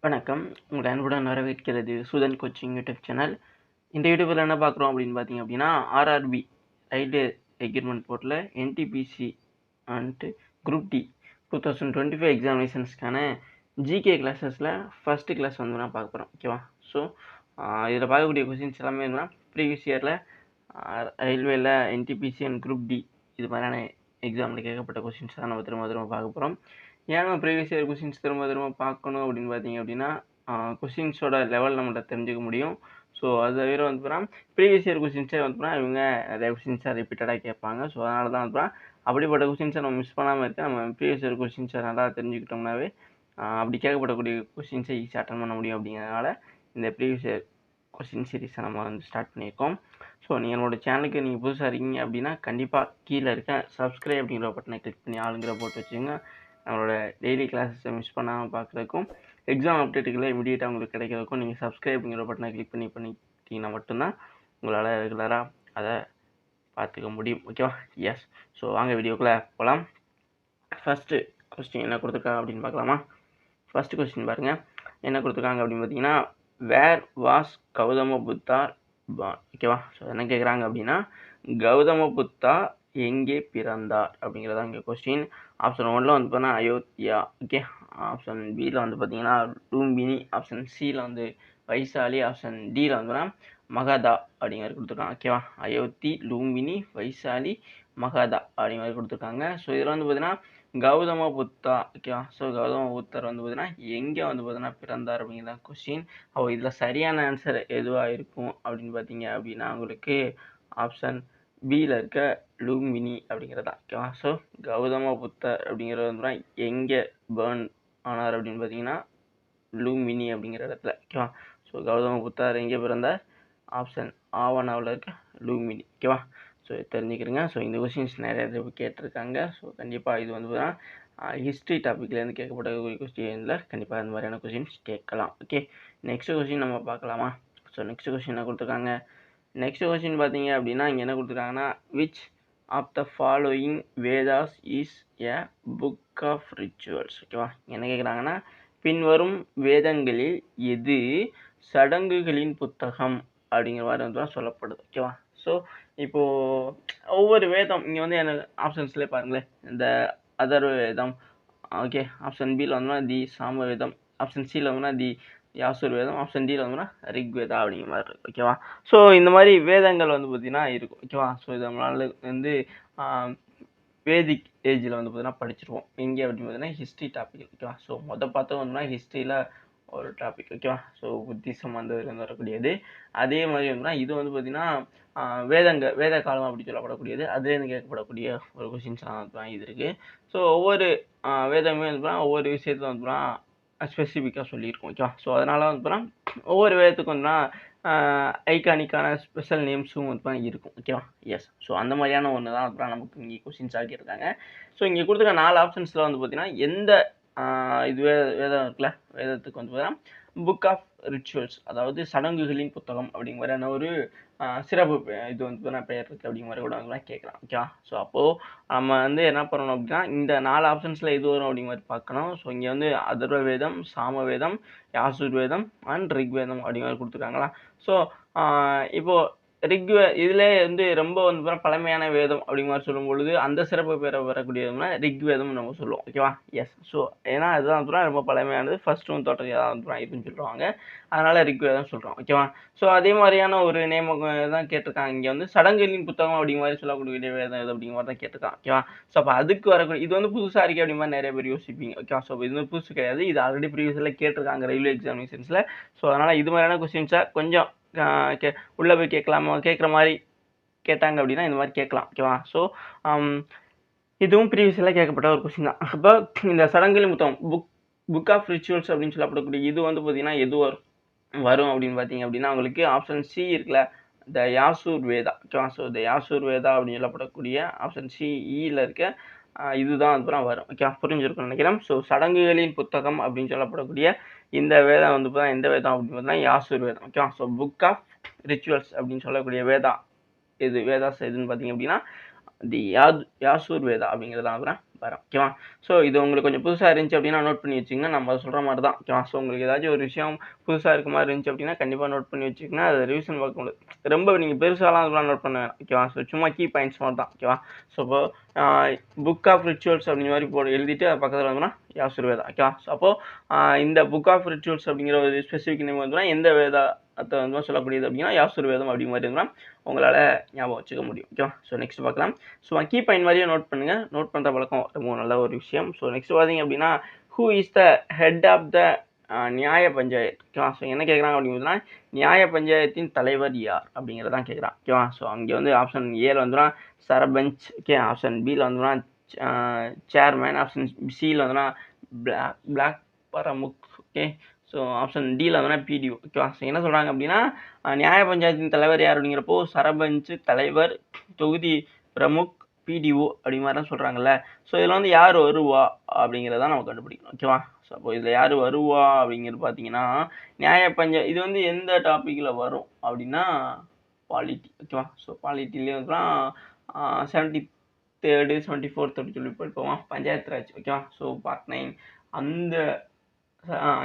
வணக்கம். உங்களை அன்புடன் வரவேற்கிறது சுதன் கோச்சிங் யூடியூப் சேனல். இந்த யூடியூப்ல என்ன பார்க்குறோம் அப்படின்னு பார்த்தீங்க அப்படின்னா, ஆர்ஆர்பி ரயில்வே ரெக்ரூட்மெண்ட் போர்ட்ல என்டிபிசி அண்ட் குரூப் டி 2025 எக்ஸாமினேஷன்ஸ்க்கான ஜிகே கிளாஸஸில் ஃபஸ்ட்டு கிளாஸ் வந்து நான் பார்க்க போகிறோம். ஓகேவா? ஸோ இதில் பார்க்கக்கூடிய கொஸ்டின்ஸ் எல்லாமே என்னன்னா ப்ரீவியஸ் இயரில் ரயில்வேல என்டிபிசி அண்ட் குரூப் டி இது மாதிரியான எக்ஸாமில் கேட்கப்பட்ட கொஸ்டின்ஸ் தான் நம்ம திரும்ப பார்க்க போகிறோம். ஏன் நம்ம ப்ரீவியஸ் இயர் கொஸ்டின்ஸ் திரும்ப பார்க்கணும் அப்படின்னு பார்த்தீங்க அப்படின்னா, கொஸ்டின்ஸோட லெவல் நம்மள்ட்ட தெரிஞ்சுக்க முடியும். ஸோ அது தவிர வந்து பார்த்தீங்கன்னா ப்ரீவியஸ் இயர் கொஸ்டின்ஸே வந்து பார்த்தீங்கன்னா இவங்க நிறைய கொஸ்டின்ஸாக ரிப்பீட்டடாக கேட்பாங்க. ஸோ அதனால தான் வந்து அப்படிப்பட்ட கொஸ்டின்ஸை நம்ம மிஸ் பண்ணாமல் இருக்க நம்ம ப்ரீவியஸ் இயர் கொஸ்டின்ஸை நல்லா தெரிஞ்சுக்கிட்டோம்னாவே அப்படி கேட்கப்படக்கூடிய கொஸ்டின்ஸை ஈஸியாக அட்டன் பண்ண முடியும். அப்படிங்கிறதுனால இந்த ப்ரீவியஸ் இயர் கொஸ்டின் சீரீஸை நம்ம வந்து ஸ்டார்ட் பண்ணியிருக்கோம். ஸோ நீங்கள் என்னோட சேனலுக்கு நீங்கள் புதுசாக இருக்கீங்க அப்படின்னா கண்டிப்பாக கீழே இருக்க சப்ஸ்கிரைப் அப்படிங்கிற பட்டனை கிளிக் பண்ணி ஆளுங்கிற போட்டு வச்சுங்க. நம்மளோட டெய்லி கிளாஸஸை மிஸ் பண்ணாமல் பார்க்குறதுக்கும் எக்ஸாம் அப்டேட்டுகளை இமீடியட்டாக உங்களுக்கு கிடைக்கிறதுக்கும் நீங்கள் சப்ஸ்கிரைப் அப்படிங்கிற பட்டனை கிளிக் பண்ணிட்டீங்கன்னா மட்டும்தான் உங்களால் ரெகுலராக அதை பார்த்துக்க முடியும். ஓகேவா? எஸ். ஸோ வாங்க வீடியோக்குள்ளே போகலாம். ஃபஸ்ட்டு கொஸ்டின் என்ன கொடுத்துருக்காங்க அப்படின்னு பார்க்கலாமா? ஃபஸ்ட்டு கொஸ்டின் பாருங்கள், என்ன கொடுத்துருக்காங்க அப்படின்னு பார்த்தீங்கன்னா, where was Gautama Buddha born? ஓகேவா? ஸோ என்ன கேட்குறாங்க அப்படின்னா, கௌதம புத்தா எங்கே பிறந்தார் அப்படிங்கிறதா இங்கே கொஸ்டின். ஆப்ஷன் 1ல் வந்து பார்த்தீங்கன்னா அயோத்தியா. ஓகே. ஆப்ஷன் பியில் வந்து பார்த்தீங்கன்னா லூம்பினி. ஆப்ஷன் சியில் வந்து வைசாலி. ஆப்ஷன் டியில் வந்து மகதா அப்படிங்கிறது கொடுத்துருக்காங்க. ஓகேவா? அயோத்தி, லூம்பினி, வைசாலி, மகதா அப்படிங்கிறது கொடுத்துருக்காங்க. ஸோ இதில் வந்து பார்த்தீங்கன்னா கௌதம புத்தா. ஓகேவா? ஸோ கௌதம புத்தர் வந்து பார்த்தீங்கன்னா எங்கே வந்து பார்த்தீங்கன்னா பிறந்தார் அப்படிங்கிறதான் கொஸ்டின். இதில் சரியான ஆன்சர் எதுவாக இருக்கும் அப்படின்னு பார்த்தீங்க அப்படின்னா உங்களுக்கு ஆப்ஷன் பியில் இருக்க லூம்பினி அப்படிங்கிறதா. ஓகேவா? ஸோ கௌதம புத்தர் அப்படிங்கிறது வந்து எங்கே பேர்ன் ஆனார் அப்படின்னு பார்த்தீங்கன்னா லூம்பினி அப்படிங்கிற இடத்துல. ஓகேவா? ஸோ கௌதம புத்தர் எங்கே பிறந்தார்? ஆப்ஷன் ஆவணாவில் இருக்க லூம்பினி. ஓகேவா? ஸோ தெரிஞ்சுக்கிறீங்க. ஸோ இந்த கொஸ்டின்ஸ் நிறைய தடவை கேட்டிருக்காங்க. ஸோ கண்டிப்பாக இது வந்து ஹிஸ்ட்ரி டாப்பிக்லேருந்து கேட்கப்பட்ட கொஸ்டினில் கண்டிப்பாக இந்த மாதிரியான கொஸ்டின்ஸ் கேட்கலாம். ஓகே. நெக்ஸ்ட் கொஸ்டின் நம்ம பார்க்கலாமா? ஸோ நெக்ஸ்ட் கொஸ்டின் என்ன கொடுத்துருக்காங்க? நெக்ஸ்ட் கொஸ்டின் பார்த்தீங்க அப்படின்னா இங்கே என்ன கொடுத்துருக்காங்கன்னா, which of the following Vedas is a book of rituals? ஓகேவா? என்ன கேட்குறாங்கன்னா, பின்வரும் வேதங்களில் எது சடங்குகளின் புத்தகம் அப்படிங்கிற மாதிரி வந்து சொல்லப்படுது. ஓகேவா? ஸோ இப்போது ஒவ்வொரு வேதம் இங்கே வந்து எனக்கு ஆப்ஷன்ஸ்லேயே பாருங்களேன். இந்த அதர்வ வேதம். ஓகே. ஆப்ஷன் பியில் வந்து தி சாம வேதம். ஆப்ஷன் சியில் வந்து தி யாசுர் வேதம். ஆப்ஷன் டியில் வந்து ரிக்வேதா அப்படிங்கிற மாதிரி இருக்குது. ஓகேவா? ஸோ இந்த மாதிரி வேதங்கள் வந்து பார்த்திங்கன்னா இருக்கும். ஓகேவா? ஸோ இது நம்மளால் வந்து வேதிக் ஏஜில் வந்து பார்த்தீங்கன்னா படிச்சிருவோம். எங்கே அப்படின்னு பார்த்தீங்கன்னா ஹிஸ்ட்ரி டாபிக். ஓகேவா? ஸோ பார்த்தோம் அப்படின்னா ஹிஸ்ட்ரியில் ஒரு டாபிக். ஓகேவா? ஸோ புத்திசம் வந்து வரக்கூடியது. அதே மாதிரி வந்து இது வந்து பார்த்திங்கன்னா வேத காலம் அப்படி சொல்லப்படக்கூடியது. அதுலேருந்து கேட்கப்படக்கூடிய ஒரு கொஸ்டின்ஸ் தான் இது இருக்குது. ஸோ ஒவ்வொரு வேதமே வந்து ஒவ்வொரு விஷயத்தில் வந்து ஸ்பெசிஃபிக்காக சொல்லியிருக்கோம். ஓகேவா? ஸோ அதனால் வந்து ஒவ்வொரு வேதத்துக்கு வந்து ஐகானிக்கான ஸ்பெஷல் நேம்ஸும் வந்து இருக்கும். ஓகேவா? எஸ். ஸோ அந்த மாதிரியான ஒன்று தான் அப்புறம் நமக்கு இங்கே கொஸ்டின்ஸ் ஆக்கியிருக்காங்க. ஸோ இங்கே கொடுத்துருக்க 4 ஆப்ஷன்ஸில் வந்து பார்த்தீங்கன்னா எந்த இது வேதம் இருக்குல்ல, வேதத்துக்கு வந்து பார்த்தீங்கன்னா புக் ஆஃப் ரிச்சுவல்ஸ், அதாவது சடங்குகளின் புத்தகம் அப்படிங்கிற மாதிரியான ஒரு சிறப்பு இது வந்து பெயர் இருக்குது அப்படிங்கிற மாதிரி கூட கேட்கலாம். ஓகேவா? ஸோ அப்போது நம்ம வந்து என்ன பண்ணணும் அப்படின்னா இந்த 4 ஆப்ஷன்ஸில் எது வரும் அப்படிங்கிற மாதிரி பார்க்கணும். ஸோ இங்கே வந்து அதர்வ வேதம், சாம வேதம், யாசுர் வேதம் அண்ட் ரிக்வேதம் அப்படிங்கிற மாதிரி கொடுத்துருக்காங்களா. ஸோ இப்போது இதில் வந்து ரொம்ப வந்து பழமையான வேதம் அப்படிங்கிற மாதிரி சொல்லும் பொழுது அந்த சிறப்பு பேரை வரக்கூடியதுனா ரிக்வேதம் நம்ம சொல்லுவோம். ஓகேவா? எஸ். ஸோ ஏன்னா அதுதான் வந்து ரொம்ப பழமையானது, ஃபர்ஸ்ட் ஒன் தோற்றதாக வந்து இருக்குன்னு சொல்லுவாங்க. அதனால் ரிக்வேதம் சொல்கிறோம். ஓகேவா? ஸோ அதே மாதிரியான ஒரு நேம் தான் கேட்டிருக்காங்க. இங்கே வந்து சடங்குகளின் புத்தகம் அப்படிங்கிற மாதிரி சொல்லக்கூடிய வேதம் எது அப்படிங்கிற மாதிரி தான் கேட்டிருக்காங்க. ஓகேவா? ஸோ அப்போ அதுக்கு வரக்கூடிய இது வந்து புதுசாக இருக்குது அப்படிங்கிற மாதிரி நிறைய பேர் யோசிப்பீங்க. ஓகேவா? ஸோ இது வந்து புதுசு கிடையாது. இது ஆல்ரெடி ப்ரீவியஸில் கேட்டிருக்காங்க ரயில்வே எக்ஸாமினேஷன்ஸில். ஸோ அதனால் இது மாதிரியான கொஸ்டின்ஸை கொஞ்சம் உள்ளே போய் கேட்குற மாதிரி கேட்டாங்க அப்படின்னா இந்த மாதிரி கேட்கலாம். ஓகேவா? ஸோ இதுவும் ப்ரீவியஸில் கேட்கப்பட்ட ஒரு கொஸ்டின் தான். அப்போ இந்த சடங்குகளின் புத்தகம் புக் ஆஃப் ரிச்சுவல்ஸ் அப்படின்னு சொல்லப்படக்கூடிய இது வந்து பார்த்தீங்கன்னா எது வரும் அப்படின்னு பார்த்தீங்க அப்படின்னா உங்களுக்கு ஆப்ஷன் சி இருக்குல்ல, த யாசூர் வேதா. ஓகேவா? ஸோ த யாசூர் வேதா அப்படின்னு சொல்லப்படக்கூடிய ஆப்ஷன் சி இயில் இருக்க இதுதான் வந்து வரும். ஓகேவா? புரிஞ்சிருக்கும்னு நினைக்கிறேன். ஸோ சடங்குகளின் புத்தகம் அப்படின்னு சொல்லப்படக்கூடிய இந்த வேதம் வந்து எந்த வேதம் அப்படின்னு பார்த்தீங்கன்னா யாசூர் வேதம். ஓகேவா? ஸோ புக் ஆஃப் ரிச்சுவல்ஸ் அப்படின்னு சொல்லக்கூடிய வேதா வேதாஸ் எதுன்னு பார்த்தீங்க அப்படின்னா தி யாசூர் வேதா அப்படிங்கிறதா வரேன். ஓகேவா? ஸோ இது உங்களுக்கு கொஞ்சம் புதுசா இருந்துச்சு அப்படின்னா நோட் பண்ணி வச்சுக்கங்க. நம்ம சொல்ற மாரி தான். ஓகேவா? ஸோ உங்களுக்கு ஏதாச்சும் ஒரு விஷயம் புதுசா இருக்க மாரி இருந்துச்சு அப்படின்னா கண்டிப்பா நோட் பண்ணி வச்சுக்கங்க. அத ரிவிஷன் பார்க்கும்போது ரொம்ப நீங்க பெருசாலாம் அதெல்லாம் நோட் பண்ண வேணாம். ஓகேவா? ஸோ சும்மா கீ பாயிண்ட்ஸ் மாரி தான். ஓகேவா? ஸோ இப்போ புக் ஆஃப் ரிச்சுவல்ஸ் அப்படிங்கிற மாரி எழுதிட்டு அது பக்கத்துல வந்தோம்னா யாசுர்வேதா. ஓகேவா? ஸோ அப்போ இந்த புக் ஆஃப் ரிச்சுவல்ஸ் அப்படிங்கிற ஒரு ஸ்பெசிஃபிக் நேம் வந்துனா எந்த வேதத்தை வந்து சொல்லக்கூடியது அப்படின்னா யாசுர்வேதம் அப்படிங்கிற மாதிரி இருந்தால் உங்களால் ஞாபகம் வச்சுக்க முடியும். ஓகேவா? ஸோ நெக்ஸ்ட் பார்க்கலாம். ஸோ கீ பாயிண்ட் மாதிரியே நோட் பண்ணுங்க. நோட் பண்ணுற பழக்கம் ரொம்ப நல்ல ஒரு விஷயம். ஸோ நெக்ஸ்ட் பார்த்தீங்க அப்படின்னா who is the head of the Nyaya panchayat. ஓகேவா? ஸோ என்ன கேட்குறாங்க அப்படின்னா நியாய பஞ்சாயத்தின் தலைவர் யார் அப்படிங்கிறதான் கேட்குறான். ஓகேவா? ஸோ அங்கே வந்து ஆப்ஷன் ஏல வந்துன்னா சரபஞ்ச். ஓகே, ஆப்ஷன் பியில் வந்துன்னா சேர்மேன், ஆப்ஷன் சியில் வந்துன்னா பிளாக் பரமுக். ஓகே, ஸோ ஆப்ஷன் டியில் வந்துன்னா பிடிஓ. ஓகேவா? ஸோ என்ன சொல்கிறாங்க அப்படின்னா நியாய பஞ்சாயத்தின் தலைவர் யார் அப்படிங்கிறப்போ சரபஞ்ச் தலைவர், தொகுதி பிரமுக், பிடிஓ அப்படி மாதிரி தான் சொல்கிறாங்கல்ல. ஸோ இதில் வந்து யார் வருவா அப்படிங்கிறத நம்ம கண்டுபிடிக்கணும். ஓகேவா? ஸோ அப்போ இதில் யார் வருவா அப்படிங்கிறது பார்த்தீங்கன்னா நியாய இது வந்து எந்த டாப்பிக்கில் வரும் அப்படின்னா பாலிட்டி. ஓகேவா? ஸோ பாலிட்டிலே வந்து 73rd 74th அப்படி சொல்லி போவோம் பஞ்சாயத்து ராஜ். ஓகேவா? ஸோ பார்ட் 9 அந்த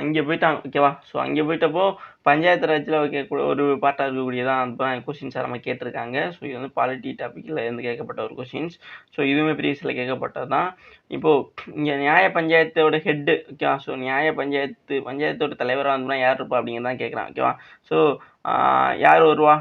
அங்கே போயிட்டாங்க. ஓகேவா? ஸோ அங்கே போயிட்டப்போ பஞ்சாயத்து ராஜில் வைக்கக்கூடிய ஒரு பார்ட்டாக இருக்கக்கூடியதான் அந்த கொஸ்டின்ஸ் நம்ம கேட்டிருக்காங்க. ஸோ இது வந்து பாலிட்டி டாப்பிக்கில் இருந்து கேட்கப்பட்ட ஒரு கொஸ்டின்ஸ். ஸோ இதுவுமே ப்ரீவியஸில் கேட்கப்பட்டது தான். இப்போது இங்கே நியாய பஞ்சாயத்தோட ஹெட்டு. ஓகேவா? ஸோ நியாய பஞ்சாயத்தோட தலைவராக இருந்தோம்னா யார் இருப்பா அப்படிங்கிறதான் கேட்குறான். ஓகேவா? ஸோ யார் வருவா?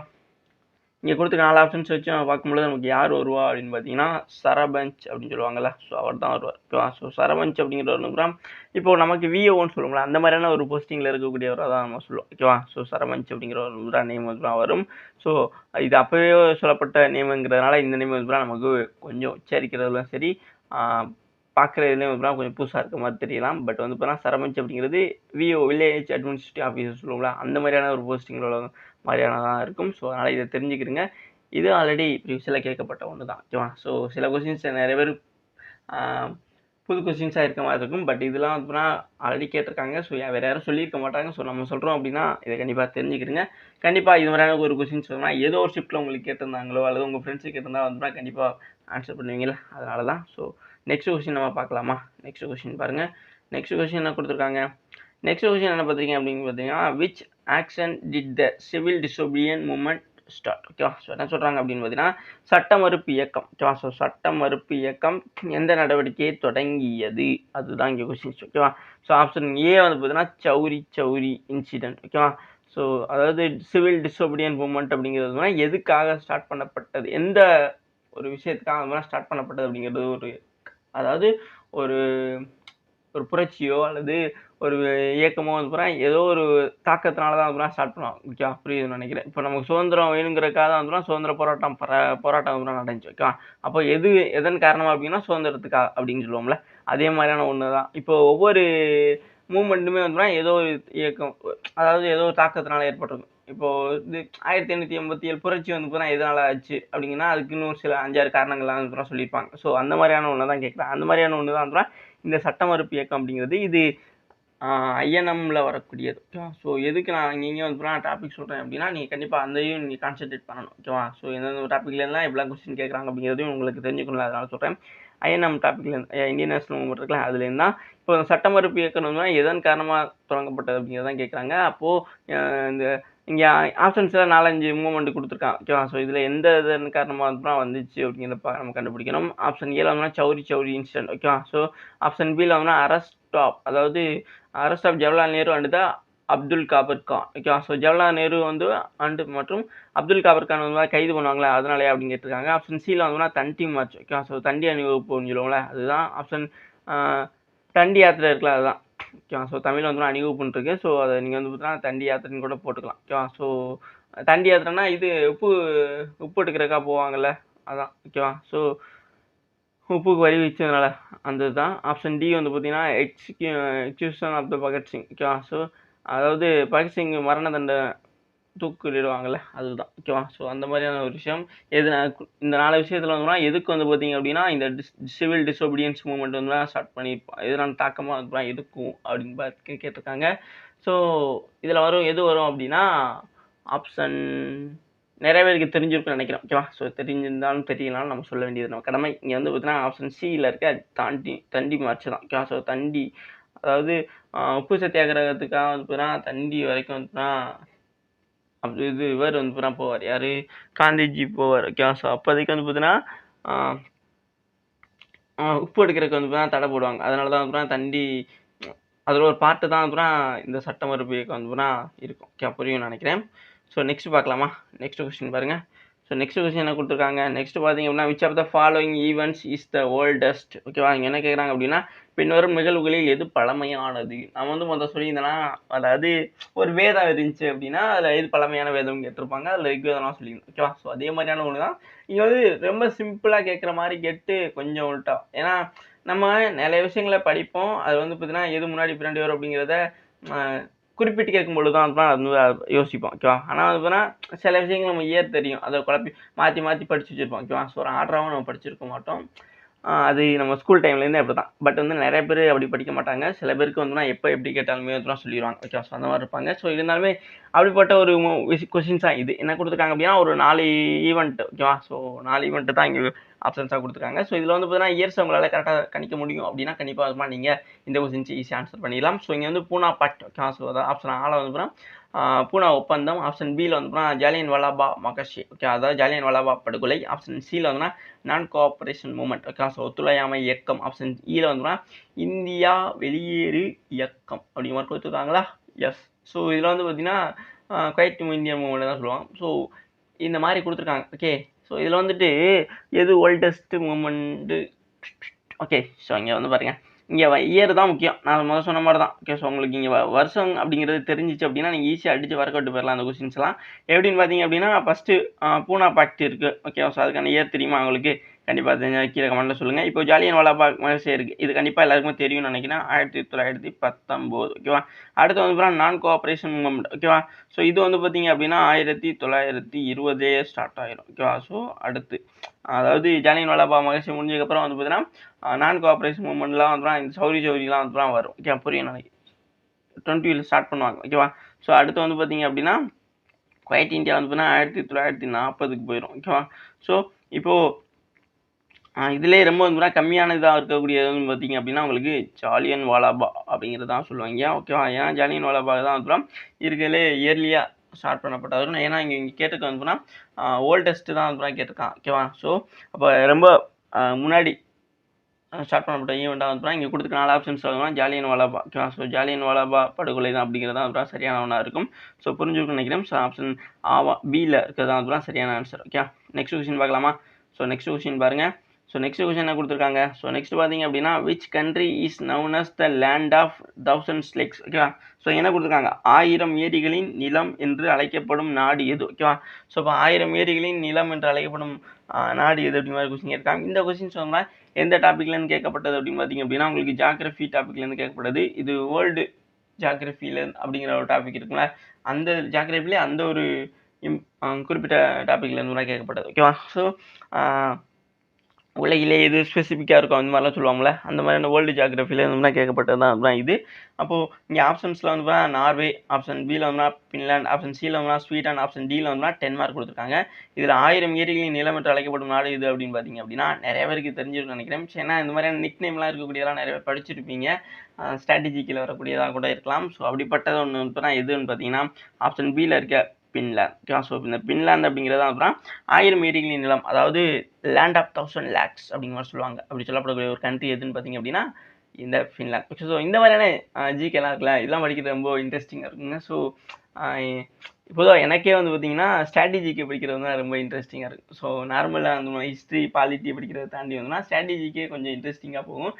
இங்கே கொடுத்துருக்க 4 ஆப்ஷன்ஸ் வச்சு நம்ம பார்க்கும்போது நமக்கு யார் வருவா அப்படின்னு பார்த்தீங்கன்னா சரபஞ்ச் அப்படின்னு சொல்லுவாங்கல்ல. ஸோ அவர் தான் வருவார். ஓகேவா? ஸோ சரபஞ்ச் அப்படிங்கிறவர் இப்போ நமக்கு விஓன்னு சொல்லுவோம்ல அந்த மாதிரியான ஒரு போஸ்டிங்கில் இருக்கக்கூடியவராக தான் நம்ம சொல்லுவோம். ஓகேவா? ஸோ சரபஞ்ச் அப்படிங்கிற நேம் வந்து வரும். ஸோ இது அப்போவே சொல்லப்பட்ட நேமுங்கிறதுனால இந்த நேம் வந்து நமக்கு கொஞ்சம் உச்சரிக்கிறதுலாம் சரி பார்க்குறதுலேயும் வந்து கொஞ்சம் புதுசாக இருக்க மாதிரி தெரியலாம். பட் வந்து பார்த்தீங்கன்னா சரபஞ்ச் அப்படிங்கிறது விஓ வில்லேஜ் அட்மினிஸ்ட்ரேட்டிவ் ஆஃபீஸர் சொல்லுவோம்ல அந்த மாதிரியான ஒரு போஸ்டிங்கில் மாதிரியானதான் இருக்கும். ஸோ அதனால் இதை தெரிஞ்சுக்கிறங்க. இது ஆல்ரெடி ப்ரீவியஸில் கேட்கப்பட்ட ஒன்று தான். ஓகேவா? ஸோ சில கொஸ்டின்ஸ் நிறைய பேர் புது கொஸ்டின்ஸாக இருக்க மாதிரி இருக்கும். பட் இதெல்லாம் வந்துன்னா ஆல்ரெடி கேட்டிருக்காங்க. ஸோ வேறு யாரும் சொல்லியிருக்க மாட்டாங்க. ஸோ நம்ம சொல்கிறோம் அப்படின்னா இதை கண்டிப்பாக தெரிஞ்சுக்கிறங்க. கண்டிப்பாக இது மாதிரியான ஒரு கொஸ்டின்ஸ் சொன்னால் ஏதோ ஒரு ஷிஃப்ட்டில் உங்களுக்கு கேட்டிருந்தாங்களோ அல்லது உங்கள் ஃப்ரெண்ட்ஸு கேட்டிருந்தா வந்துன்னா கண்டிப்பாக ஆன்சர் பண்ணுவீங்களா? அதனால தான். ஸோ நெக்ஸ்ட் கொஸ்டின் நம்ம பார்க்கலாமா? நெக்ஸ்ட் கொஸ்டின் பாருங்கள். நெக்ஸ்ட் கொஸ்டின் என்ன கொடுத்துருக்காங்க? நெக்ஸ்ட் கொஸ்டின் என்ன பார்த்தீங்க அப்படின்னு பார்த்தீங்கன்னா which action did the civil disobedient movement start. ஓகேவா? ஸோ என்ன சொல்கிறாங்க அப்படின்னு பார்த்தீங்கன்னா சட்ட மறுப்பு இயக்கம். ஓகேவா? ஸோ சட்ட மறுப்பு இயக்கம் எந்த நடவடிக்கையை தொடங்கியது அதுதான் இங்கே கொஸ்டின்ஸ். ஓகேவா? ஸோ ஆப்ஷன் ஏ வந்து பார்த்தீங்கன்னா சௌரி இன்சிடென்ட். ஓகேவா? ஸோ அதாவது சிவில் டிசோபிடியன்ட் மூவ்மெண்ட் அப்படிங்கிறது எதுக்காக ஸ்டார்ட் பண்ணப்பட்டது, எந்த ஒரு விஷயத்துக்காக ஸ்டார்ட் பண்ணப்பட்டது அப்படிங்கிறது ஒரு அதாவது ஒரு ஒரு புரட்சியோ அல்லது ஒரு இயக்கமோ வந்து ஏதோ ஒரு தாக்கத்தினால தான் வந்து ஸ்டார்ட் பண்ணுவாங்க. ஓகேவா? புரியுதுன்னு நினைக்கிறேன். இப்போ நமக்கு சுதந்திரம் வேணுங்கிறதுக்காக தான் வந்து சுதந்திர போராட்டம் வந்து நடந்துச்சு. ஓகேவா? அப்போ எதன் காரணமாக அப்படின்னா சுதந்திரத்துக்காக அப்படின்னு சொல்லுவோம்ல அதே மாதிரியான ஒன்று தான். இப்போ ஒவ்வொரு மூமெண்ட்டுமே வந்து ஏதோ ஒரு இயக்கம் அதாவது ஏதோ ஒரு தாக்கத்தினால ஏற்பட்டிருக்கும். இப்போ இது 1887 புரட்சி வந்து எதனால ஆச்சு அப்படிங்கன்னா அதுக்கு இன்னும் சில 5-6 காரணங்கள்லாம் வந்து சொல்லியிருப்பாங்க. ஸோ அந்த மாதிரியான ஒன்று தான் கேட்குறேன். அந்த மாதிரியான ஒன்று தான் வந்து இந்த சட்ட மறுப்பு இயக்கம் அப்படிங்கிறது. இது ஐஎன்எம்ல வரக்கூடியது. ஓகேவா? ஸோ எதுக்கு நான் இங்கே வந்து டாபிக் சொல்கிறேன் அப்படின்னா நீங்கள் கண்டிப்பாக அதையும் நீங்கள் கான்சென்ட்ரேட் பண்ணணும். ஓகேவா? ஸோ எந்தெந்த டாப்பிக்லேருந்துலாம் எப்படிலாம் கொஸ்டின் கேட்குறாங்க அப்படிங்கிறதையும் உங்களுக்கு தெரிஞ்சுக்கணும். அதனால சொல்கிறேன். ஐஎன்எம் டாப்பிக்லேருந்து இந்தியன் நேஷனல் மூவ்மெண்ட் இருக்கலாம் அதுலேருந்து தான் இப்போ சட்ட மறுப்பு இயக்கம்னா எதன் காரணமாக தொடங்கப்பட்டது அப்படிங்கிறதான் கேட்குறாங்க. அப்போது இந்த இங்கே ஆப்ஷன்ஸில் 4-5 மூவ்மெண்ட் கொடுத்துருக்கான். ஓகேவா? ஸோ இதில் எந்த இதன் காரணமாக வந்துச்சு அப்படிங்கிறத நம்ம கண்டுபிடிக்கணும். ஆப்ஷன் ஏல வந்து சௌரி இன்சிடென்ட். ஓகேவா? ஸோ ஆப்ஷன் பியில் வந்து arrest of Jawaharlal Nehru and the Abdul Ghaffar Khan. ஓகேவா? ஸோ ஜவஹர்லால் நேரு வந்து மற்றும் அப்துல் காபர் கான் வந்து கைது பண்ணுவாங்களே அதனாலே அப்படின்னு கேட்டிருக்காங்க. ஆப்ஷன் சியில் வந்து தண்டி மார்ச். ஓகேவா? ஸோ தண்டி அணிவகுப்புன்னு சொல்லுவோம்ல அதுதான். ஆப்ஷன் தண்டி யாத்திரை இருக்குல்ல அதுதான். ஓகேவா? ஸோ தமிழ் வந்து அணிவகுப்புன்னு இருக்குது. ஸோ அதை நீங்கள் வந்து பார்த்தீங்கன்னா தண்டி யாத்திரைன்னு கூட போட்டுக்கலாம். ஓகேவா? ஸோ தண்டி யாத்திரைனா இது உப்பு எடுக்கிறக்கா போவாங்கள்ல அதான். ஓகேவா? ஸோ உப்புக்கு வரி வச்சதுனால அந்த இதுதான். ஆப்ஷன் டி வந்து பார்த்தீங்கன்னா எக்ஸிகியூஷன் ஆஃப் த பகத்சிங். ஓகேவா? ஸோ அதாவது பகத்சிங் மரண தண்டனை தூக்கிலிடுவாங்கள்ல அதுதான். ஓகேவா? ஸோ அந்த மாதிரியான ஒரு விஷயம் இந்த 4 விஷயத்தில் வந்து எதுக்கு வந்து பார்த்தீங்க அப்படின்னா இந்த சிவில் டிசோபீடியன்ஸ் மூவ்மெண்ட் வந்து ஸ்டார்ட் பண்ணியிருப்பான். எதனால தாக்கமாக இருப்பான் எதுக்கும் அப்படின்னு பார்த்து கேட்டிருக்காங்க. ஸோ இதில் எது வரும் அப்படின்னா ஆப்ஷன் நிறைய பேருக்கு தெரிஞ்சிருக்கும்னு நினைக்கிறேன். ஓகேவா? ஸோ தெரிஞ்சிருந்தாலும் தெரியலனாலும் நம்ம சொல்ல வேண்டியது நம்ம கடமை. இங்கே வந்து பார்த்தீங்கன்னா ஆப்ஷன் சியில் இருக்க தண்டி மார்ச் தான். ஓகேவா? ஸோ தண்டி அதாவது உப்பு சத்தியாகிரகத்துக்காக வந்து பார்த்தீங்கன்னா தண்டி வரைக்கும் வந்து அப்படி இவர் வந்து பார்த்தீங்கன்னா போவார். யார்? காந்திஜி போவார். ஓகேவா? ஸோ அப்போதைக்கு வந்து பார்த்தீங்கன்னா உப்பு எடுக்கிறதுக்கு வந்து பார்த்தீங்கன்னா தடை போடுவாங்க. அதனால தான் வந்து பார்த்தீங்கன்னா தண்டி அதில் ஒரு பார்ட்டு தான் வந்து இந்த சட்ட மறுப்பு இயக்கம் வந்து பார்த்தீங்கன்னா இருக்கும். ஓகே புரியும்னு நினைக்கிறேன். ஸோ நெக்ஸ்ட் பார்க்கலாமா? நெக்ஸ்ட் கொஸ்டின் பாருங்கள். ஸோ நெக்ஸ்ட் கொஸ்டின் என்ன கொடுத்துருக்காங்க? நெக்ஸ்ட் பார்த்தீங்க அப்படின்னா which of the following events is the oldest? ஓகேவா? இங்கே என்ன கேட்குறாங்க அப்படின்னா பின்வரும் நிகழ்வுகளில் எது பழமையானது? நான் வந்து முதல்ல சொல்லியிருந்தேன்னா அதாவது ஒரு வேதம் இருந்துச்சு அப்படின்னா அதில் எது பழமையான வேதம் கேட்டிருப்பாங்க. அதில் ரிக்வேதம்லாம் சொல்லியிருந்தேன். ஓகேவா? ஸோ அதே மாதிரியான ஒன்று தான் இங்கே வந்து ரொம்ப சிம்பிளாக கேட்குற மாதிரி கேட்டு கொஞ்சம் உள்ட்டா. ஏன்னா நம்ம நிறைய விஷயங்களை படிப்போம். அது வந்து பார்த்தீங்கன்னா எது முன்னாடி பின்னாடி வரும் அப்படிங்கிறத குறிப்பிட்டு கேட்கும்பொழுது தான் அது வந்து யோசிப்போம். ஓகேவா? ஆனால் வந்து பார்த்தீங்கன்னா சில விஷயங்கள் நம்ம தெரியும். அதை குழப்பி மாற்றி படித்து வச்சுருப்போம். ஓகேவா? ஸோ ஒரு ஆர்டராகவும் நம்ம படிச்சிருக்க மாட்டோம். அது நம்ம ஸ்கூல் டைம்லேருந்தே அப்படி தான். பட் வந்து நிறைய பேர் அப்படி படிக்க மாட்டாங்க. சில பேருக்கு வந்துன்னா எப்போ எப்படி கேட்டாலுமே வந்து சொல்லிடுவாங்க. ஓகேவா? ஸோ அந்த மாதிரி இருப்பாங்க. ஸோ இருந்தாலுமே அப்படிப்பட்ட ஒரு கொஷின்ஸ் தான் இது. என்ன கொடுத்துருக்காங்க அப்படின்னா ஒரு 4 ஈவெண்ட். ஓகேவா? ஸோ 4 ஈவெண்ட்டு தான் இங்கே ஆப்ஷன்ஸாக கொடுத்துருக்காங்க. ஸோ இதில் வந்து பார்த்தீங்கன்னா இயர்ஸ் உங்களால் கரெக்டாக கணிக்க முடியும் அப்படின்னா கண்டிப்பாக நீங்கள் இந்த கொஸ்டின்ஸ் ஈஸியாக ஆன்சர் பண்ணிடலாம். ஸோ இங்கே வந்து பூனா பட். ஓகேவா? ஸோ அதாவது ஆப்ஷன் ஆல வந்து பார்த்தீங்கன்னா பூனா ஒப்பந்தம். ஆப்ஷன் பியில் வந்து ஜாலியன் வாலாபா மகஷி. ஓகே அதாவது ஜாலியன் வாலாபா படுகொலை. ஆப்ஷன் சியில் வந்து நான் கோஆப்ரேஷன் மூமெண்ட். ஓகே ஸோ ஒத்துழையாமை இயக்கம். ஆப்ஷன் இயில் வந்து இந்தியா வெளியேறு இயக்கம் அப்படிங்கிற மாதிரி கொடுத்துருக்காங்களா? எஸ். ஸோ இதில் வந்து பார்த்தீங்கன்னா குவைட் இந்தியன் மூமெண்ட் தான் சொல்லுவாங்க. ஸோ இந்த மாதிரி கொடுத்துருக்காங்க. ஓகே ஸோ இதில் வந்துட்டு எது ஓல்டஸ்ட் மூமெண்ட்டு? ஓகே ஸோ இங்கே வந்து பாருங்கள் இங்கே இயர் தான் முக்கியம். நான் முதல்ல சொன்ன மாதிரி தான். ஓகே ஸோ உங்களுக்கு இங்கே வருஷம் அப்படிங்கிறது தெரிஞ்சிச்சு அப்படின்னா நீங்கள் ஈஸியாக அடித்து ஒர்க் அவுட் போயிடலாம் அந்த கொஸ்டின்ஸ்லாம். எப்படின்னு பார்த்தீங்க அப்படின்னா ஃபஸ்ட்டு பூனா பாக்ட் இருக்குது. ஓகே ஸோ அதுக்கான இயர் தெரியுமா உங்களுக்கு? கண்டிப்பாக தெரிஞ்சால் கீழே கமெண்ட்டில் சொல்லுங்கள். இப்போ ஜாலியன் வாலாபாக் மகசே இருக்குது. இது கண்டிப்பாக எல்லாருக்குமே தெரியும்னு நினைக்கிறேன். 1919. ஓகேவா? அடுத்து வந்து பார்த்தீங்கன்னா நான் கோஆப்ரேஷன் மூமெண்ட். ஓகேவா? ஸோ இது வந்து பார்த்தீங்க அப்படின்னா 1920 ஸ்டார்ட் ஆகிரும். ஓகேவா? ஸோ அடுத்து அதாவது ஜாலியன் வாலாபாக் மகசே முடிஞ்சதுக்கப்புறம் வந்து பார்த்தீங்கன்னா நான் கோஆப்ரேஷன் மூமெண்ட்லாம் வந்து இந்த சௌரிலாம் வந்து வரும். ஓகே புரியும் நினைக்கிறேன். 20 ஸ்டார்ட் பண்ணுவாங்க. ஓகேவா? ஸோ அடுத்து வந்து பார்த்தீங்க அப்படின்னா குவைட் இந்தியா வந்து பார்த்தீங்கன்னா 1940 போயிடும். ஓகேவா? ஸோ இப்போது இதிலே ரொம்ப வந்து கம்மியான இதாக இருக்கக்கூடியதுன்னு பார்த்தீங்க அப்படின்னா உங்களுக்கு ஜாலியன் வாலாபா அப்படிங்கிறது தான் சொல்லுவாங்க. ஓகேவா? ஏன்னா ஜாலியன் வாலாபாக் தான் வந்து இருக்கிறதுலே இயர்லியாக ஸ்டார்ட் பண்ணப்பட்டது. ஏன்னா இங்கே கேட்டுக்க வந்துன்னா ஓல்டஸ்ட்டு தான் வந்து கேட்டிருக்கான். ஓகேவா? ஸோ அப்போ ரொம்ப முன்னாடி ஸ்டார்ட் பண்ணப்பட்ட ஈவெண்ட்டாக வந்து இங்கே கொடுத்துருக்க 4 ஆப்ஷன்ஸ் சொல்லலாம். ஜாலியன் வாலாபா. ஓகேவா? ஸோ ஜாலியன் வாலாபா படுகொலை தான் அப்படிங்கிறது தான் வந்து சரியான ஒன்றா இருக்கும். ஸோ புரிஞ்சுக்கணும்னு நினைக்கிறேன். ஸோ ஆப்ஷன் பியில் இருக்கிறது தான் வந்து சரியான ஆன்சர். ஓகே நெக்ஸ்ட் கொஸ்டின் பார்க்கலாமா? ஸோ நெக்ஸ்ட் கொஸ்டின் பாருங்கள். ஸோ நெக்ஸ்ட் கொஸ்டின் என்ன கொடுத்துருக்காங்க? ஸோ நெக்ஸ்ட் பார்த்தீங்க அப்படின்னா which country is known as the land of 1000 lakes? ஓகேவா? ஸோ என்ன கொடுத்துருக்காங்க? 1000 ஏரிகளின் நிலம் என்று அழைக்கப்படும் நாடு எது? ஓகேவா? ஸோ இப்போ 1000 ஏரிகளின் நிலம் என்று அழைக்கப்படும் நாடு எது அப்படி மாதிரி கொஸ்டின் இருக்காங்க. இந்த கொஸ்டின் சொன்னால் எந்த டாப்பிக்லேருந்து கேட்கப்பட்டது அப்படின்னு பார்த்தீங்க அப்படின்னா உங்களுக்கு ஜாகிரஃபி டாப்பிக்லேருந்து கேட்கப்பட்டது. இது வேர்ல்டு ஜாகிரஃபியில் அப்படிங்கிற ஒரு டாபிக் இருக்குங்களா, அந்த ஜாகிரஃபிலே அந்த ஒரு குறிப்பிட்ட டாப்பிக்லேருந்து கேட்கப்பட்டது. ஓகேவா? ஸோ உலகிலே எது ஸ்பெசிஃபிக்காக இருக்கும் அந்த மாதிரிலாம் சொல்லுவாங்களே, அந்த மாதிரியான வேர்ல்டு ஜாகிரஃபியில் வந்து கேட்கப்பட்டது தான் அதுதான் இது. அப்போது இங்கே ஆப்ஷன்ஸில் வந்து நார்வே, ஆப்ஷன் பியில் வந்து ஃபின்லாண்ட், ஆப்ஷன் சியில் வந்து ஸ்வீடன், ஆப்ஷன் டியில் வந்து 10 மார்க் கொடுத்துருக்காங்க. இதில் 1000 ஏரிகளின் நிலம் என்று அழைக்கப்படும் நாடு இது அப்படின்னு பார்த்தீங்க அப்படின்னா நிறைய பேருக்கு தெரிஞ்சிருக்குன்னு நினைக்கிறேன். ஏன்னா இந்த மாதிரியான நிக் நேம்லாம் இருக்கக்கூடியதெல்லாம் நிறைய பேர் படிச்சிருப்பீங்க. ஸ்ட்ராட்டஜிக்கில் வரக்கூடியதாக கூட இருக்கலாம். ஸோ அப்படிப்பட்டது ஒன்று இப்போ தான் எதுன்னு பார்த்தீங்கன்னா ஆப்ஷன் பியில் இருக்க பின்லாந்து. ஓகேவா? ஸோ இந்த பின்லாந்து அப்படிங்கிறது அப்புறம் 1000 ஏரிகளின் நிலம், அதாவது லேண்ட் ஆஃப் 1000 லேக்ஸ் அப்படிங்கிற மாதிரி சொல்லுவாங்க. அப்படி சொல்லப்படக்கூடிய ஒரு கண்ட்ரி எதுன்னு பார்த்தீங்க அப்படின்னா இந்த ஃபின்லாந்து. ஓகே ஸோ இந்த மாதிரியான ஜிகேலாம் இருக்குல்ல, இதெல்லாம் படிக்கிறது ரொம்ப இன்ட்ரெஸ்டிங்காக இருக்குங்க. ஸோ இப்போதான் எனக்கே வந்து பார்த்தீங்கன்னா ஸ்ட்ராட்டஜிக்கு படிக்கிறது தான் ரொம்ப இன்ட்ரெஸ்டிங்காக இருக்குது. ஸோ நார்மலாக அந்த ஹிஸ்ட்ரி பாலிட்டி படிக்கிறத தாண்டி வந்துன்னா ஸ்ட்ராட்டஜிக்கே கொஞ்சம் இன்ட்ரெஸ்டிங்காக போகும்.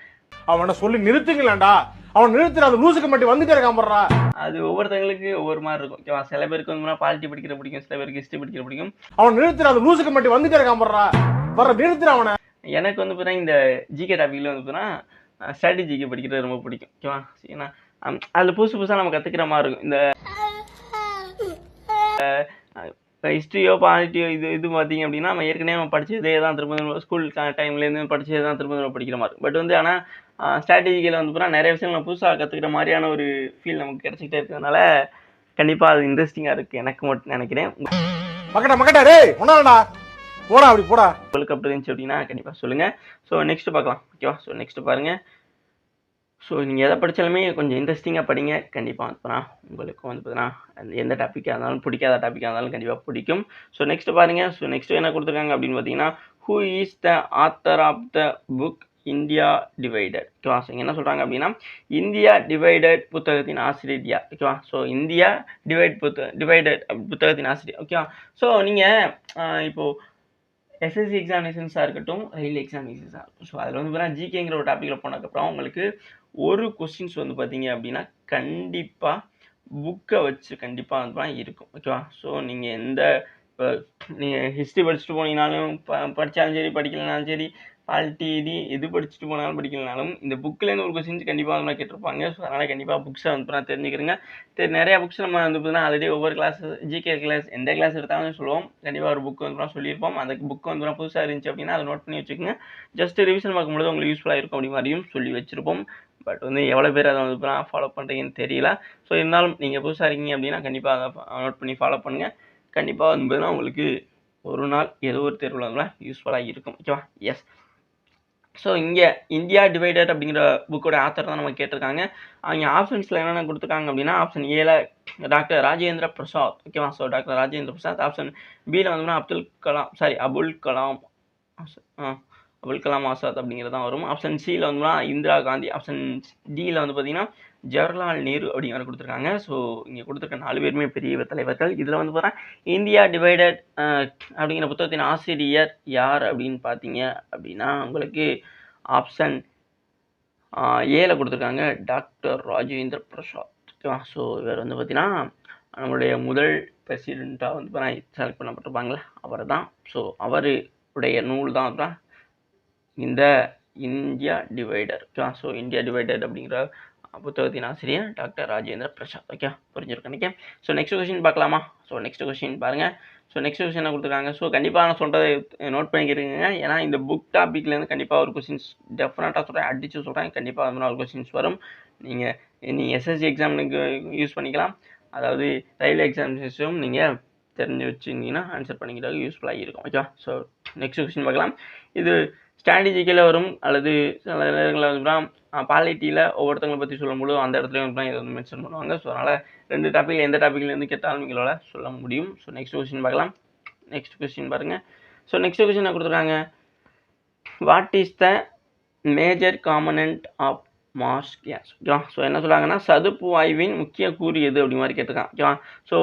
அவனை சொல்லி நிறுத்துங்களேன்டா, அவன் நிறுத்துற அந்த லூசுக்கு மட்டும் வந்துட்டே இருக்கான் போடுறா. அது ஒவ்வொருத்தங்களுக்கு ஒவ்வொரு மாதிரி இருக்கும். ஓகேவா? சில பேருக்கு வந்து பாலிட்டி படிக்கிற பிடிக்கும், சில பேருக்கு ஹிஸ்ட்ரி படிக்கிற பிடிக்கும். அவன் நிறுத்துற அந்த லூசுக்கு மட்டும் வந்துட்டே இருக்கான் போடுறா, வர நிறுத்துற அவனை. எனக்கு வந்து பார்த்தீங்கன்னா இந்த ஜிகே டாபிக்ல வந்து பார்த்தீங்கன்னா ஸ்ட்ராட்டஜிக்கு படிக்கிறது ரொம்ப பிடிக்கும். ஓகேவா? ஏன்னா அதில் புதுசு புதுசாக நம்ம கற்றுக்கிற மாதிரி இருக்கும். இந்த ஹிஸ்ட்ரியோ பாலிட்டியோ இது பார்த்தீங்க அப்படின்னா நம்ம ஏற்கனவே நம்ம படித்ததே தான் திரும்ப ஸ்கூல் டைம்லேருந்து படித்ததே தான் திரும்ப படிக்கிற மாதிரி. பட் வந்து ஆனால் ஸ்ட்ராட்டஜிக்கில் வந்து பார்த்தா நிறைய விஷயங்கள் நம்ம புதுசாக கற்றுக்கிற மாதிரியான ஒரு ஃபீல் நமக்கு கிடச்சிக்கிட்டே இருக்கிறதுனால கண்டிப்பாக அது இன்ட்ரெஸ்டிங்காக இருக்குது எனக்கு மட்டும் நினைக்கிறேன். மக்கட்டா டேய் ஒன்னாடா போடா அப்படி போடா. உங்களுக்கு அப்படி இருந்துச்சு அப்படின்னா கண்டிப்பாக சொல்லுங்கள். ஸோ நெக்ஸ்ட் பார்க்கலாம் ஓகேவா. ஸோ நெக்ஸ்ட் பாருங்கள். ஸோ நீங்கள் எதை படித்தாலுமே கொஞ்சம் இன்ட்ரெஸ்டிங்காக படிங்க. கண்டிப்பாக வந்து பார்த்தீங்கன்னா உங்களுக்கு வந்து பார்த்தீங்கன்னா எந்த டாப்பிக்காக இருந்தாலும் பிடிக்காத டாப்பிக்காக இருந்தாலும் கண்டிப்பாக பிடிக்கும். ஸோ நெக்ஸ்ட் பாருங்கள். ஸோ நெக்ஸ்ட் என்ன கொடுத்துருக்காங்க அப்படின்னு பார்த்தீங்கன்னா, who is the author of the book India divided ஓகேவா. ஸோ என்ன சொல்கிறாங்க அப்படின்னா, இந்தியா டிவைடட் புத்தகத்தின் ஆசிரியர் யார் ஓகேவா. ஸோ இந்தியா டிவைடட் புத்தகத்தின் ஆசிரியர் ஓகேவா. ஸோ நீங்கள் இப்போது எஸ்எஸ்சி எக்ஸாமினேஷன்ஸாக இருக்கட்டும், ரயில்வே எக்ஸாமினேஷன்ஸாக இருக்கட்டும், ஸோ அதில் வந்து பார்த்தீங்கன்னா ஜிகேங்கிற ஒரு டாப்பிக்கில் போனதுக்கப்புறம் உங்களுக்கு ஒரு கொஸ்டின்ஸ் வந்து பார்த்தீங்க அப்படின்னா கண்டிப்பாக புக்கை வச்சு கண்டிப்பாக வந்து இருக்கும் ஓகேவா. ஸோ நீங்கள் எந்த இப்போ நீங்கள் ஹிஸ்ட்ரி படிச்சுட்டு போனீங்கனாலும் படித்தாலும் சரி, படிக்கலனாலும் சரி, பாலிட்டி எது படிச்சுட்டு போனாலும் படிக்கலனாலும் இந்த புக்கிலேருந்து ஒரு கொஸ்டின்ஸ் கண்டிப்பாக வந்து கேட்டிருப்பாங்க. ஸோ அதனால் கண்டிப்பாக புக்ஸை வந்து நான் தெரிஞ்சுக்கிறேங்க. நிறையா புக்ஸ் நம்ம வந்து பார்த்தீங்கன்னா ஆல்ரெடி ஒவ்வொரு கிளாஸ் ஜிகே கிளாஸ் எந்த கிளாஸ் எடுத்தாலும் சொல்லுவோம். கண்டிப்பாக ஒரு புக் வந்து சொல்லியிருப்போம். அந்த புக் வந்து புதுசாக இருந்துச்சு அப்படின்னா அதை நோட் பண்ணி வச்சுக்கோங்க. ஜஸ்ட் ரிவிஷன் பார்க்கும்போது உங்களுக்கு யூஸ்ஃபுல்லாக இருக்கும் அப்படி மாதிரியும் சொல்லி வச்சுருப்போம். பட் வந்து எவ்வளோ பேர் அதை வந்து ஃபாலோ பண்ணுறீங்கன்னு தெரியல. ஸோ இருந்தாலும் நீங்கள் புதுசாக இருக்கீங்க அப்படின்னா கண்டிப்பாக அதை நோட் பண்ணி ஃபாலோ பண்ணுங்கள். கண்டிப்பாக வந்து பார்த்தீங்கன்னா உங்களுக்கு ஒரு நாள் ஏதோ ஒரு தேர்வில் வந்து யூஸ்ஃபுல்லாக இருக்கும் ஓகேவா. எஸ். ஸோ இங்கே இந்தியா டிவைடட் அப்படிங்கிற புக்கோட ஆத்தர் தான் நம்ம கேட்டிருக்காங்க. அவங்க ஆப்ஷன்ஸில் என்னென்ன கொடுத்துருக்காங்க அப்படின்னா, ஆப்ஷன் ஏல டாக்டர் ராஜேந்திர பிரசாத் ஓகேவா. So doctor Rajendra Prasad. Option பியில் வந்து அபுல் கலாம் ஆசாத் அப்படிங்கிறது தான் வரும். ஆப்ஷன் சியில் வந்து இந்திரா காந்தி. ஆப்ஷன் டியில் வந்து பார்த்தீங்கன்னா ஜவஹர்லால் நேரு அப்படிங்கிற கொடுத்துருக்காங்க. ஸோ இங்கே கொடுத்துருக்க 4 பேருமே பெரிய தலைவர்கள். இதில் வந்து பார்த்தீங்கன்னா இந்தியா டிவைடட் அப்படிங்கிற புத்தகத்தின் ஆசிரியர் யார் அப்படின்னு பார்த்தீங்க அப்படின்னா உங்களுக்கு ஆப்ஷன் ஏல கொடுத்துருக்காங்க டாக்டர் ராஜேந்திர பிரசாத் ஓகேவா. ஸோ இவர் வந்து பார்த்தீங்கன்னா நம்மளுடைய முதல் பிரசிடெண்ட்டாக வந்து செலக்ட் பண்ணப்பட்டிருப்பாங்களே அவர் தான். ஸோ அவருடைய நூல் தான் இந்த இந்தியா டிவைடர் ஓகேவா. ஸோ இந்தியா டிவைடட் அப்படிங்கிற புத்தகத்தின் ஆசிரியர் டாக்டர் ராஜேந்திர பிரசாத் ஓகே புரிஞ்சிருக்கும் நினைக்கிறேன். ஸோ நெக்ஸ்ட் கொஸ்டின் பார்க்கலாமா. ஸோ நெக்ஸ்ட் கொஸ்டின் பாருங்கள். ஸோ நெக்ஸ்ட் கொஸ்டின் என்ன கொடுத்துருக்காங்க. ஸோ கண்டிப்பாக நான் சொல்கிறத நோட் பண்ணிக்கிறீங்க. ஏன்னா இந்த புக் டாப்பிக்லேருந்து கண்டிப்பாக ஒரு கொஸ்டின்ஸ் டெஃபினட்டாக சொல்கிறேன், அடித்து சொல்கிறேன். கண்டிப்பாக வந்து ஒரு கொஸ்டின்ஸ் வரும். நீங்கள் எஸ்எஸ்சி எக்ஸாமுக்கு யூஸ் பண்ணிக்கலாம். அதாவது ரயில்வே எக்ஸாமினேஷனும் நீங்கள் தெரிஞ்சு வச்சுருந்தீங்கன்னா ஆன்சர் பண்ணிக்கிட்டால் யூஸ்ஃபுல்லாக இருக்கும் ஓகேவா. ஸோ நெக்ஸ்ட் கொஸ்டின் பார்க்கலாம். இது ஸ்ட்ராட்டஜிக்கில் வரும் அல்லது சில நேரங்களில் வந்து பாலிட்டியில் ஒவ்வொருத்தங்களை பற்றி சொல்லும்போது அந்த இடத்துல வந்து இதை வந்து மென்ஷன் பண்ணுவாங்க. ஸோ அதனால் 2 டாப்பிக்கில் எந்த டாப்பிக்லேருந்து கேட்டாலும் நீங்களால் சொல்ல முடியும். ஸோ நெக்ஸ்ட் கொஸ்டின் பார்க்கலாம். நெக்ஸ்ட் கொஸ்டின் பாருங்கள். ஸோ நெக்ஸ்ட் கொஸ்டின் என்ன கொடுத்துருக்காங்க. What is the major component of Mars gas ஓகேவா. ஸோ என்ன சொல்கிறாங்கன்னா சதுப்பு வாயுவின் முக்கிய கூறு எது அப்படி மாதிரி கேட்டிருக்காங்க ஓகேவா. ஸோ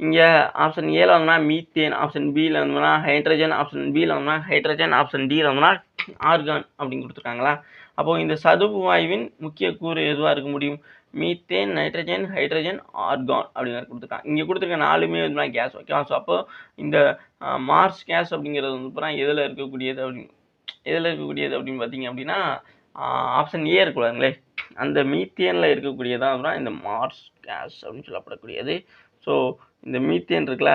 இங்கே ஆப்ஷன் ஏல வந்தோம்னா மீத்தேன், ஆப்ஷன் பியில் வந்தோம்னா ஹைட்ரஜன், ஆப்ஷன் பியில் வந்தோம்னா ஹைட்ரஜன், ஆப்ஷன் டியில் வந்தோம்னா ஆர்கான் அப்படின்னு கொடுத்துருக்காங்களா. அப்போது இந்த சதுப்பு வாயுவின் முக்கிய கூறு எதுவாக இருக்க முடியும். மீத்தேன், நைட்ரஜன், ஹைட்ரஜன், ஆர்கான் அப்படிங்கிற கொடுத்துருக்காங்க. இங்கே கொடுத்துருக்க 4மே வந்து கேஸ் ஓகேவா. ஸோ அப்போ இந்த மார்ஸ் கேஸ் அப்படிங்கிறது வந்து எதில் இருக்கக்கூடியது அப்படின்னு பார்த்தீங்க அப்படின்னா ஆப்ஷன் ஏ இருக்குவாங்களே அந்த மீத்தேனில் இருக்கக்கூடியதான் இந்த மார்ஸ் கேஸ் அப்படின்னு சொல்லப்படக்கூடியது. ஸோ இந்த மீத்தேன் இருக்குல்ல,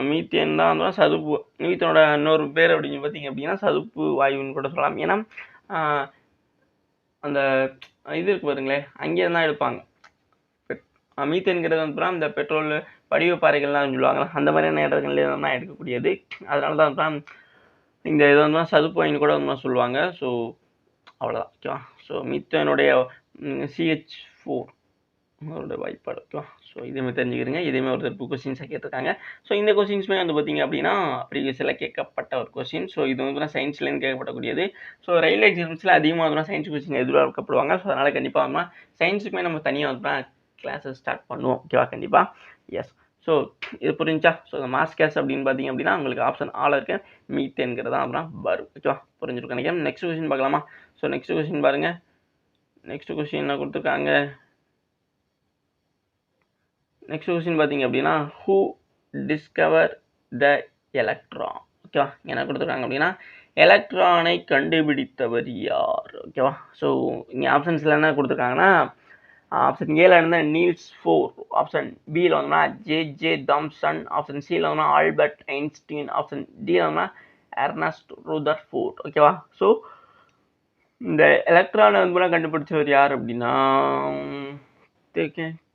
மீத்தேன் தான் வந்து சதுப்பு, மீத்தனோட இன்னொரு பேர் அப்படின்னு பார்த்தீங்க அப்படின்னா சதுப்பு வாயுன்னு கூட சொல்லலாம். ஏன்னா அந்த இது இருக்கு பாருங்களேன், அங்கேயே தான் எடுப்பாங்க. மீத்தேன்கிறது வந்து இந்த பெட்ரோல் படிவ பாறைகள்லாம் சொல்லுவாங்களா, அந்த மாதிரியான இடங்கள்ல தான் எடுக்கக்கூடியது. அதனால தான் இந்த இது வந்து சதுப்பு வாயுன்னு கூட வந்து சொல்லுவாங்க. ஸோ அவ்வளோதான் ஓகேவா. ஸோ மீத்தனுடைய CH4 வாய்ப்பாடு ஓகேவா. ஸோ இதேமாதிரி தெரிஞ்சுக்கிறீங்க. இதேமாதிரி ஒரு 2 கொஸ்டின்ஸாக கேட்டிருக்காங்க. ஸோ இந்த கொஸ்டின்ஸுமே வந்து பார்த்திங்க அப்படின்னா ப்ரீவியஸில் கேட்கப்பட்ட ஒரு கொஸ்டின். ஸோ இது வந்து சயின்ஸ்லேருந்து கேட்கப்படக்கூடியது. ஸோ ரயில்வே எக்ஸாம்ஸில் அதிகமாக வந்து சயின்ஸ் கொஸ்டின் எதிர்பார்க்கப்படுவாங்க. ஸோ அதனால் கண்டிப்பாக வந்து சயின்ஸுக்குமே நம்ம தனியாக வந்து கிளாஸஸ் ஸ்டார்ட் பண்ணுவோம் ஓகேவா. கண்டிப்பாக எஸ். ஸோ இது புரிஞ்சா. ஸோ இந்த மாஸ் கேஸ் அப்படின்னு பார்த்தீங்க அப்படின்னா உங்களுக்கு ஆப்ஷன் ஆல் இருக்குது, மீத்தேன்கிறது தான் அப்புறம் வரும் ஓகேவா. புரிஞ்சிருக்கும் நினைக்கிறேன். நெக்ஸ்ட் கொஸ்டின் பார்க்கலாமா. ஸோ நெக்ஸ்ட் கொஸ்டின் பாருங்கள். நெக்ஸ்ட் கொஸ்டின் என்ன கொடுத்துருக்காங்க. நெக்ஸ்ட் கொஸ்டின் பார்த்தீங்க அப்படின்னா ஹூ டிஸ்கவர் த எலக்ட்ரான் ஓகேவா. என்ன கொடுத்துருக்காங்க அப்படின்னா எலக்ட்ரானை கண்டுபிடித்தவர் யார் ஓகேவா. ஸோ இங்கே ஆப்ஷன்ஸில் என்ன கொடுத்துருக்காங்கன்னா ஆப்ஷன் ஏல இருந்தால் நீல்ஸ் போர், ஆப்ஷன் பியில் வந்தோம்னா ஜே தாம்சன், ஆப்ஷன் சியில் வந்தோம்னா ஆல்பர்ட் ஐன்ஸ்டீன், ஆப்ஷன் டியில் வந்தோம்னா எர்னஸ்ட் ரூதர்ஃபோர்ட் ஓகேவா. ஸோ இந்த எலக்ட்ரானை வந்து கண்டுபிடிச்சவர் யார் அப்படின்னா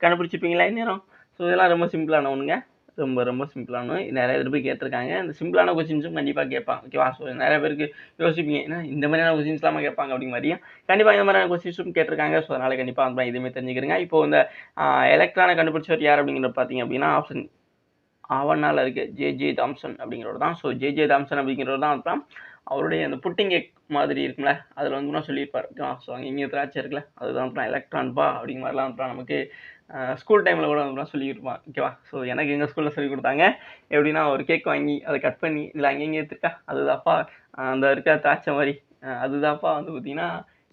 கண்டுபிடிச்சிருப்பீங்களா நேரம். ஸோ இதெல்லாம் ரொம்ப சிம்பிளான ஒன்றுங்க. ரொம்ப ரொம்ப சிம்பிளான நிறைய பேர் போய் கேட்டிருக்காங்க. இந்த சிம்பிளான கொஸ்டின்ஸும் கண்டிப்பாக கேட்பாங்க. ஓகேவா? ஸோ நிறைய பேருக்கு யோசிப்பீங்க, ஏன்னா இந்த மாதிரியான கொஸ்டின்ஸ்லாமா கேட்பாங்க அப்படிங்கிற மாதிரியும் கண்டிப்பாக இந்த மாதிரியான கொஸ்டின்ஸும் கேட்டிருக்காங்க. ஸோ அதனால் கண்டிப்பாக வந்து இதுவுமே தெரிஞ்சுக்கிறேங்க. இப்போ இந்த எலக்ட்ரானை கண்டுபிடிச்சவர் யார் அப்படிங்கிறத பார்த்தீங்க அப்படின்னா ஆப்ஷன் ஆவணால் இருக்குது ஜே தாம்சன் அப்படிங்கிறவர் தான். ஸோ ஜே தாம்சன் அப்படிங்கிறவர் தான் அப்புறம் அவருடைய அந்த புட்டிங் எக் மாதிரி இருக்குல்ல, அதில் வந்து நான் சொல்லியிருப்பார். ஸோ அங்கே இங்கே திராட்சை இருக்குல்ல, அதுதான் அப்புறம் எலக்ட்ரான்பா அப்படிங்கிற மாதிரிலாம் அப்புறம் நமக்கு ஸ்கூல் டைமில் கூட வந்து சொல்லியிருப்பான். ஓகேவா? ஸோ எனக்கு எங்கள் ஸ்கூலில் சொல்லி கொடுத்தாங்க. எப்படின்னா ஒரு கேக் வாங்கி அதை கட் பண்ணி இல்லை அங்கங்கே எடுத்துருக்கா அதுதான்ப்பா அந்த இருக்க திராட்சை மாதிரி அதுதான்ப்பா வந்து பார்த்தீங்கன்னா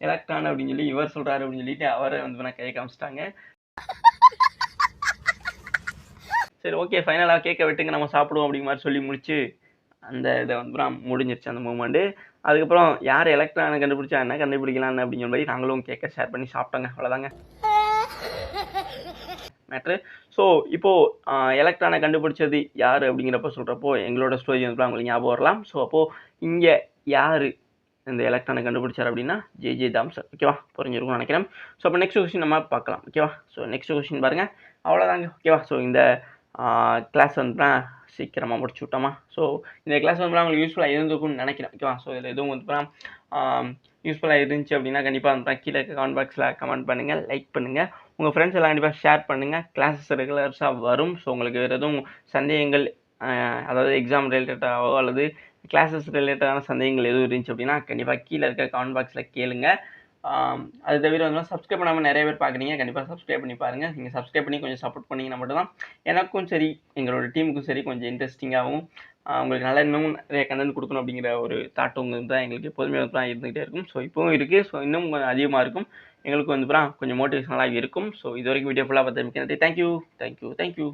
எலக்ட்ரான் அப்படின்னு சொல்லி இவர் சொல்கிறாரு அப்படின்னு சொல்லிட்டு அவரை வந்து நான் கை காமிச்சிட்டாங்க. சரி ஓகே, ஃபைனலாக கேட்க விட்டுங்க நம்ம சாப்பிடுவோம் அப்படிங்கிற மாதிரி சொல்லி முடிச்சு அந்த இதை வந்து முடிஞ்சிருச்சு அந்த மூமெண்ட்டு. அதுக்கப்புறம் யார் எலக்ட்ரானை கண்டுபிடிச்சா என்ன கண்டுபிடிக்கலான்னு அப்படிங்கிற மாதிரி நாங்களும் கேட்க ஷேர் பண்ணி சாப்பிட்டோங்க. அவ்வளோதாங்க மேட்ரு. ஸோ இப்போது எலக்ட்ரானை கண்டுபிடிச்சது யார் அப்படிங்கிறப்ப சொல்கிறப்போ எங்களோட ஸ்டோரி வந்து உங்களுக்கு ஞாபகம் வரலாம். ஸோ அப்போது இங்கே யார் இந்த எலக்ட்ரானை கண்டுபிடிச்சார் அப்படின்னா ஜே தாம்சன். ஓகேவா? புரிஞ்சிருக்கும்னு நினைக்கிறேன். ஸோ அப்போ நெக்ஸ்ட் கொஸ்டின் நம்ம பார்க்கலாம். ஓகேவா? ஸோ நெக்ஸ்ட் கொஸ்டின் பாருங்கள். அவ்வளோதாங்க. ஓகேவா? ஸோ இந்த கிளாஸ் வந்து சீக்கிரமாக முடிச்சு விட்டோமா? ஸோ இந்த கிளாஸ் வந்து உங்களுக்கு யூஸ்ஃபுல்லாக இருந்திருக்கும்னு நினைக்கிறேன். ஓகேவா? ஸோ இதில் எதுவும் வந்து யூஸ்ஃபுல்லாக இருந்துச்சு அப்படின்னா கண்டிப்பாக வந்து கீழே இருக்க கமெண்ட் பாக்ஸில் கமெண்ட் பண்ணுங்கள், லைக் பண்ணுங்கள், உங்கள் ஃப்ரெண்ட்ஸ் எல்லாம் கண்டிப்பாக ஷேர் பண்ணுங்கள். கிளாஸஸ் ரெகுலர்ஸாக வரும். ஸோ உங்களுக்கு வேறு எதுவும் சந்தேகங்கள் அதாவது எக்ஸாம் ரிலேட்டடாகவோ அல்லது கிளாஸஸ் ரிலேட்டடான சந்தேகங்கள் எதுவும் இருந்துச்சு அப்படின்னா கண்டிப்பாக கீழே இருக்க கமெண்ட் பாக்ஸில் கேளுங்க. அது தவிர வந்து சப்ஸ்கிரைப் பண்ணாமல் நிறைய பேர் பார்க்குறீங்க. கண்டிப்பாக சப்ஸ்கிரைப் பண்ணி பாருங்கள். நீங்கள் சப்ஸ்கிரைப் பண்ணி கொஞ்சம் சப்போர்ட் பண்ணிங்கன்னா மட்டும்தான் எனக்கும் சரி எங்களோட டீமுக்கும் சரி கொஞ்சம் இன்ட்ரெஸ்டிங்காகவும் உங்களுக்கு நல்லா இன்னும் நிறைய கண்டென்ட் கொடுக்கணும் அப்படிங்கிற ஒரு தாட்டும் தான் எங்களுக்கு எப்போதுமே வந்து இருந்துகிட்டே இருக்கும். ஸோ இப்போவும் இருக்குது. ஸோ இன்னும் கொஞ்சம் அதிகமாக இருக்கும். எங்களுக்கு வந்து கொஞ்சம் மோட்டிவேஷனலாக இருக்கும். ஸோ இது வரைக்கும் வீடியோ ஃபுல்லாக பார்த்து நன்றி. தேங்க்யூ.